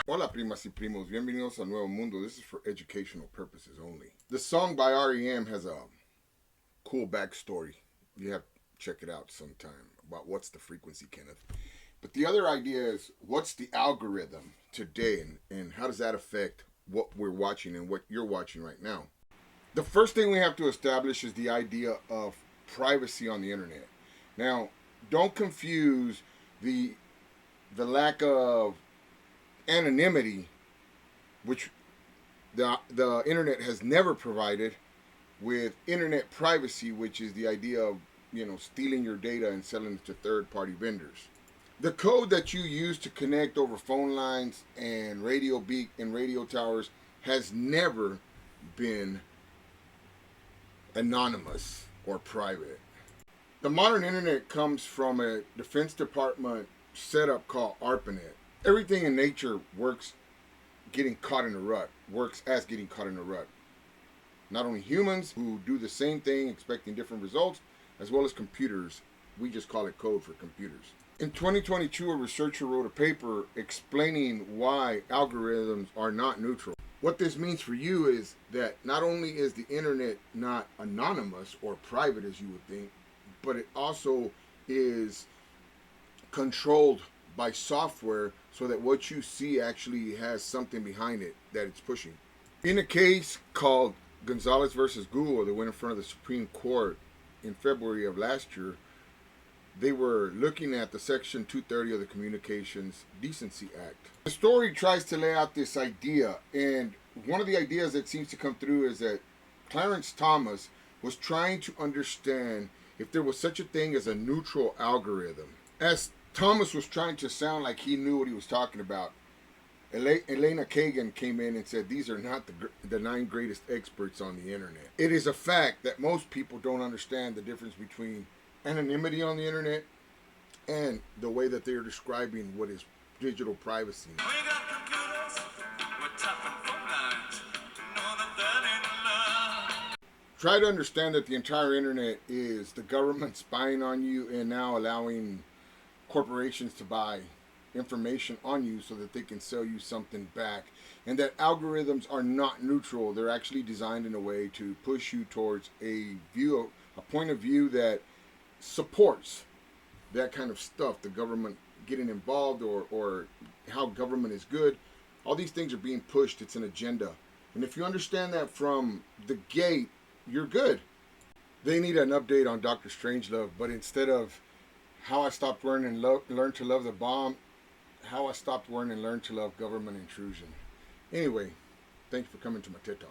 Hola primas y primos, bienvenidos a Nuevo Mundo. This is for educational purposes only. The song by REM has a cool backstory. You have to check it out sometime about what's the frequency, Kenneth. But the other idea is what's the algorithm today and how does that affect what we're watching and what you're watching right now? The first thing we have to establish is the idea of privacy on the internet. Now, don't confuse the lack of anonymity, which the internet has never provided, with internet privacy, which is the idea of stealing your data and selling it to third-party vendors. The code that you use to connect over phone lines and radio towers has never been anonymous or private. The modern internet comes from a Defense Department setup called ARPANET. Everything in nature works as getting caught in a rut. Not only humans who do the same thing expecting different results, as well as computers. We just call it code for computers. In 2022, a researcher wrote a paper explaining why algorithms are not neutral. What this means for you is that not only is the internet not anonymous or private as you would think, but it also is controlled by software so that what you see actually has something behind it that it's pushing. In a case called Gonzalez versus Google that went in front of the Supreme Court in February of last year, they were looking at the Section 230 of the Communications Decency Act. The story tries to lay out this idea, and one of the ideas that seems to come through is that Clarence Thomas was trying to understand if there was such a thing as a neutral algorithm. As Thomas was trying to sound like he knew what he was talking about, Elena Kagan came in and said these are not the 9 greatest experts on the internet. It is a fact that most people don't understand the difference between anonymity on the internet and the way that they're describing what is digital privacy. We got computers, we're tapping phone lines, know that that ain't love. Try to understand that the entire internet is the government spying on you and now allowing corporations to buy information on you so that they can sell you something back, and that algorithms are not neutral. They're actually designed in a way to push you towards a point of view that supports that kind of stuff, the government getting involved, or how government is good. All these things are being pushed. It's an agenda, and if you understand that from the gate, you're good. They need an update on Dr. Strangelove, but instead of how I stopped wearing and learned to love the bomb, how I stopped wearing and learned to love government intrusion. Anyway, thanks for coming to my TED Talk.